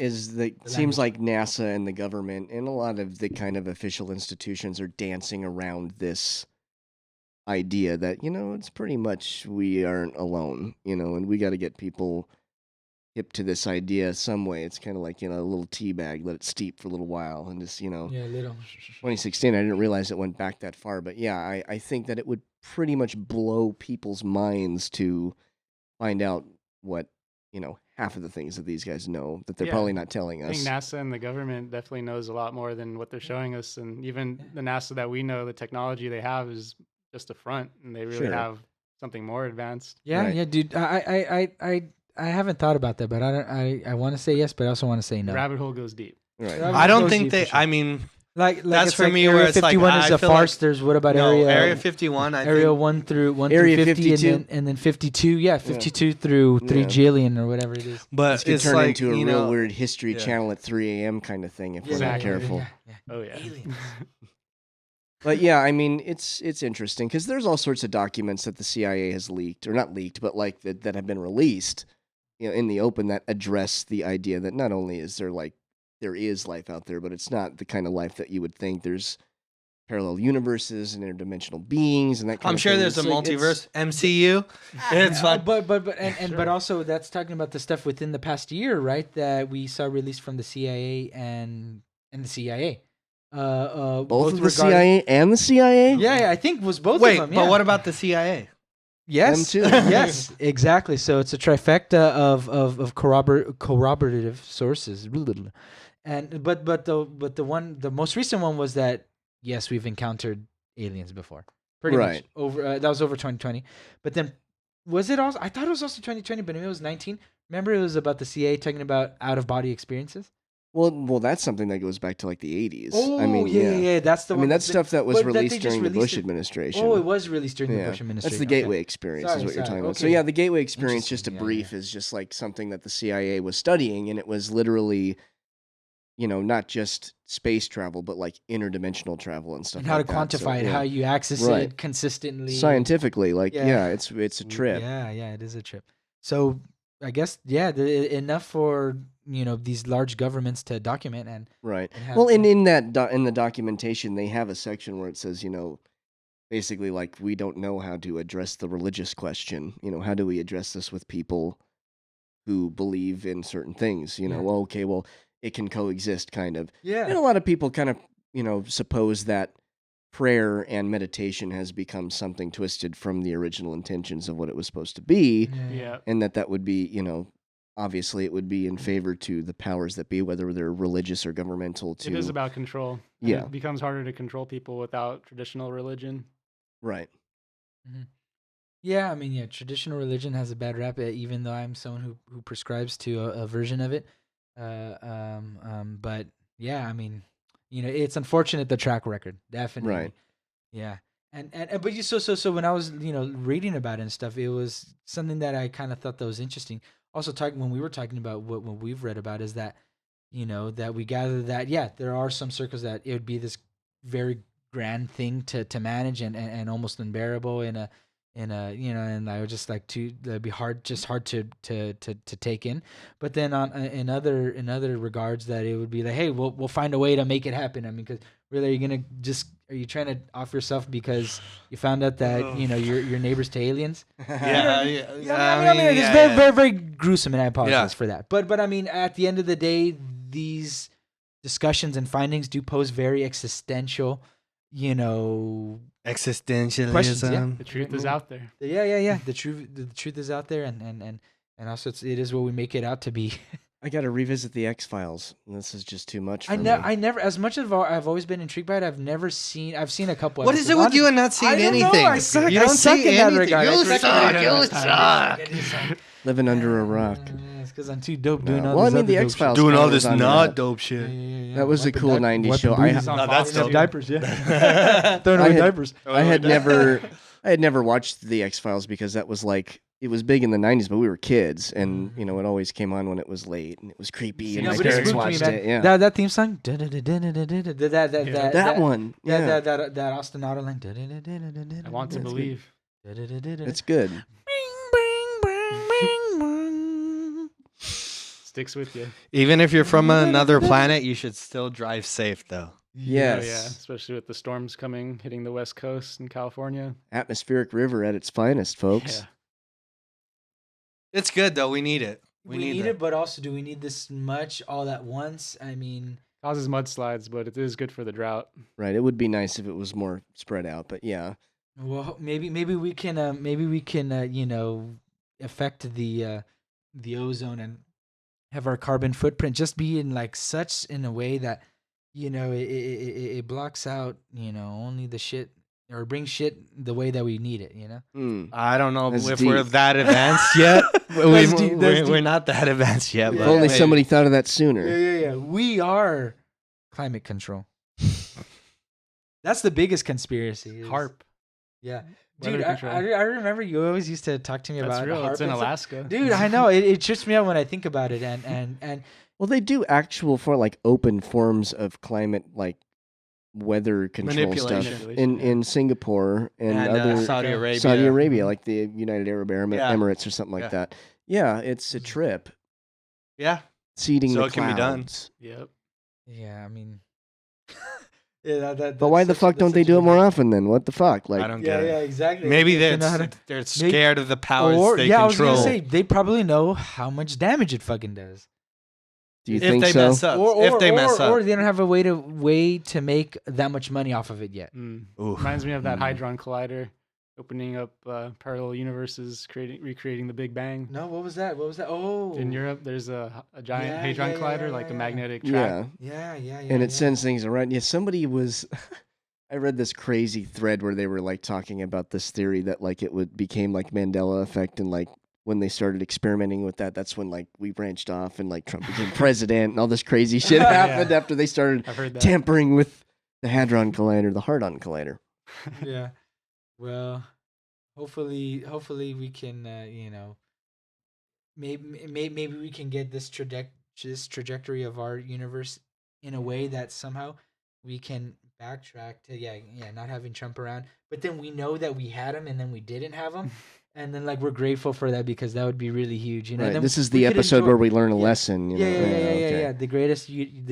science. it seems like NASA and the government and a lot of the kind of official institutions are dancing around this idea that it's pretty much we aren't alone, and we got to get people hip to this idea some way. It's kind of like a little tea bag, let it steep for a little while, and just yeah, little. 2016. I didn't realize it went back that far, but yeah, I think that it would pretty much blow people's minds to find out what half of the things that these guys know that they're Yeah. probably not telling I think us. NASA and the government definitely knows a lot more than what they're showing us, and even the NASA that we know, the technology they have is just a front, and they really Sure. have something more advanced. Yeah, Right. yeah, dude. I haven't thought about that, but I want to say yes, but I also want to say The no. rabbit hole goes deep. Right. Yeah, I don't goes think deep for they. sure. I mean, Like That's it's for like me Area where it's like, 51 I is a feel like- farce. There's what about no, Area Area 51. I Area think 1 through Area 50 and 52? then 52. Yeah, 52 through Yeah. 3 jillion or whatever it is. This but could it's turn like, into a you real know, weird History yeah. Channel at 3 a.m. kind of thing if we're not Exactly. careful. Yeah. Oh yeah. Aliens. But yeah, I mean, it's interesting because there's all sorts of documents that the CIA has leaked, or not leaked, but like that have been released, in the open that address the idea that not only is there is life out there, but it's not the kind of life that you would think. There's parallel universes and interdimensional beings and that kind I'm of sure thing. there's a It's like- multiverse MCU. It's fun. But Sure. but also that's talking about the stuff within the past year, right? That we saw released from the CIA and the CIA. both of the regarding- CIA and the CIA. Yeah, I think it was both Wait, of them. but yeah. what about the CIA? Yes, Them too. yes, exactly. So it's a trifecta of corroborative sources. And but the most recent one was that yes, we've encountered aliens before. Pretty much Right. over that was over 2020. But then was it also? I thought it was also 2020, but maybe it was 19. Remember, it was about the CIA talking about out of body experiences. Well, that's something that goes back to like the 80s. Oh, I mean, yeah. That's the I one. mean, that's stuff that was but that they released just during the released Bush it. administration. Oh, it was released during the Yeah, Bush administration. that's the Okay. Gateway Experience is what you're talking about. So Okay. yeah, the Gateway Experience, just a Interesting. Yeah, brief, is just like something that the CIA was studying, and it was literally, not just space travel, but like interdimensional travel and stuff And how like to that. So, quantify it, yeah. how you access Right. it consistently. Scientifically, like, Yeah. it's a trip. Yeah, it is a trip. So I guess enough for these large governments to document and Right. have, Well, and in that in the documentation, they have a section where it says, basically like, we don't know how to address the religious question. How do we address this with people who believe in certain things? Yeah. Well, okay, well, it can coexist, kind of. yeah. And a lot of people kind of, suppose that prayer and meditation has become something twisted from the original intentions of what it was supposed to be, Yeah. and that would be, obviously it would be in favor to the powers that be, whether they're religious or governmental. It is about control. And Yeah. It becomes harder to control people without traditional religion. Right. Yeah, I mean, traditional religion has a bad rap, even though I'm someone who prescribes to a version of it. But yeah, I mean, it's unfortunate, the track record, definitely. Right. Yeah, and but so when I was reading about it and stuff, it was something that I kind of thought that was interesting. Also, when we were talking about what we've read about is that that we gather that there are some circles that it would be this very grand thing to manage and almost unbearable in a and I would just like to that'd be hard to take in. But then in other regards, that it would be like, hey, we'll find a way to make it happen. I mean, because really, are you trying to off yourself because you found out that your neighbors to aliens? Yeah, I mean, it's very, very, very gruesome, and I apologize for that. But I mean, at the end of the day, these discussions and findings do pose very existential, existentialism. questions. Yeah. The truth is out there. Yeah. The truth is out there, and also it is what we make it out to be. I got to revisit the X-Files. This is just too much for I me. never, as much as I've always been intrigued by it, I've seen a couple. What is it with you and not seeing I don't know, anything? I suck. You I don't suck see in that anything. regard. You I suck. It is like, Living under a rock. it's because I'm too dope doing No. all Well, I this mean, other the dope X-Files shit. Doing all kinda this was on not that. dope shit. That was a Wiping cool 90s wiping show. booties I- on No, that's Fox, dope. diapers, yeah. Throwing away diapers. I had never watched the X-Files because that was like, it was big in the 90s, but we were kids, and it always came on when it was late, and it was creepy, and Yeah, my but it parents spooked me, watched man. it. Yeah, That theme song. That one. Yeah, that Austin Auto line. I want to believe. it's good. Sticks with you. Even if you're from another planet, you should still drive safe, though. Yes. Oh, yeah, especially with the storms coming, hitting the West Coast in California. Atmospheric river at its finest, folks. Yeah. It's good, though. We need it. We need it, but also, do we need this much all at once? I mean, Causes mudslides, but it is good for the drought. Right. It would be nice if it was more spread out, but yeah. well, maybe we can affect the ozone and have our carbon footprint just be in a way that it blocks out only the shit, or brings shit the way that we need it. I don't know That's if deep. we're that advanced yet. That's deep, We're not that advanced yet. If but only maybe. somebody thought of that sooner. Yeah. We are climate control. That's the biggest conspiracy. HARP. Yeah. Weather Dude, control. I remember you always used to talk to me That's about real. HARP It's in and stuff. Alaska. Dude, I know. It trips me out when I think about it. And Well, they do actual for like open forms of climate, like weather control stuff Manipulation. in Singapore and, And other Saudi Arabia. Saudi Arabia, like the United Arab Yeah. Emirates or something like Yeah. that. Yeah, it's a trip. Yeah. Seeding So the it can be done. clouds. Yep. yeah, I mean, yeah, But why the fuck don't they do it more often then? What the fuck? I Like, don't get it. exactly. Maybe They know how to- they're scared of the powers or they yeah, I was control. gonna say they probably know how much damage it fucking does. do you if think they so? mess up. If they mess up. or they don't have a way to make that much money off of it yet. Ooh. Reminds me of that Mm. Hadron Collider, opening up parallel universes, recreating the Big Bang. No, what was that? Oh, In Europe, there's a giant Yeah, Hadron yeah, Collider, yeah, like a yeah. magnetic track. Yeah, yeah. and it sends things around. Yeah, somebody was. I read this crazy thread where they were like talking about this theory that like it became like Mandela effect and like when they started experimenting with that, that's when like we branched off and like Trump became president and all this crazy shit happened after they started I've heard that. tampering with the Hadron Collider, the Hadron Collider. Yeah. Well, hopefully we can, maybe we can get this trajectory of our universe in a way that somehow we can backtrack to not having Trump around. But then we know that we had him and then we didn't have him. And then like we're grateful for that because that would be really huge, you know. Right. Then This is we the could episode enjoy- where we learn a yeah. lesson. You know? Yeah. The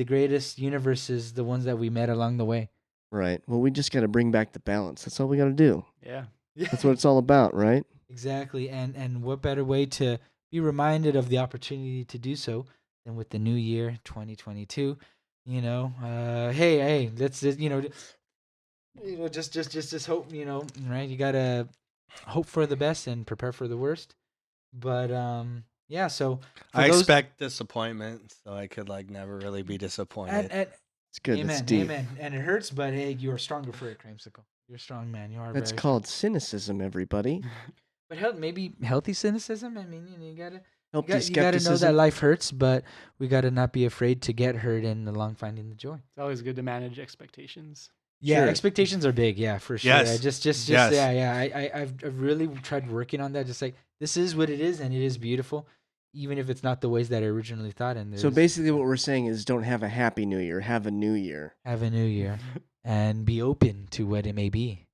greatest universe is the ones that we met along the way. Right. Well, we just got to bring back the balance. That's all we got to do. Yeah. That's what it's all about, right? Exactly. And what better way to be reminded of the opportunity to do so than with the new year 2022? Hey, let's just just hope, right? You gotta hope for the best and prepare for the worst. But yeah. So for I those, expect disappointment, so I could like never really be disappointed. and It's good. That's amen, deep. amen. And it hurts, but hey, you are stronger for it, Creamsicle. You're a strong man. You are. That's very called cynicism, everybody. But maybe healthy cynicism. I mean, you gotta. Healthy You gotta know that skepticism. life hurts, but we gotta not be afraid to get hurt and along finding the joy. It's always good to manage expectations. Yeah, Sure. expectations are big. Yeah, for sure. Yes. Yeah, just Yes. yeah. I've really tried working on that. Just like this is what it is, and it is beautiful, even if it's not the ways that I originally thought. And So there's- basically, what we're saying is, don't have a happy New Year. Have a New Year. have a new year and be open to what it may be,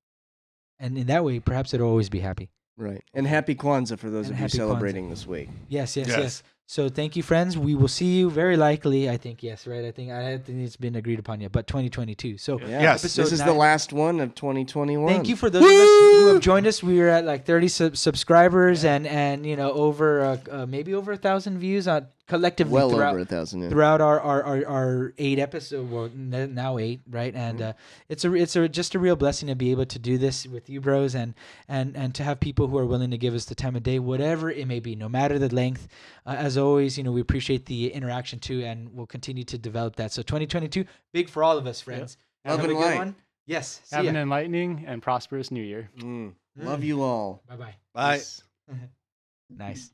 and in that way, perhaps it'll always be happy. Right. And happy Kwanzaa for those And of you happy celebrating Kwanzaa. this week. Yes. Yes. So thank you, friends. We will see you very likely. I think yes, right. I think it's been agreed upon yet, but 2022. So Yeah. Yes. This Episode is the 9. last one of 2021. thank you for those of us who have joined us. We are at like 30 subscribers and over maybe over 1,000 views on collectively Well throughout, over 1,000. Yeah. throughout our 8 episodes. Well, now 8, right? And it's just a real blessing to be able to do this with you, bros, and to have people who are willing to give us the time of day, whatever it may be, no matter the length. As always, we appreciate the interaction too, and we'll continue to develop that. So 2022, big for all of us, friends. Love Have and a good light. one. Yes. See Have an ya. enlightening and prosperous new year. Love you all. Bye bye. Bye. Peace. Nice.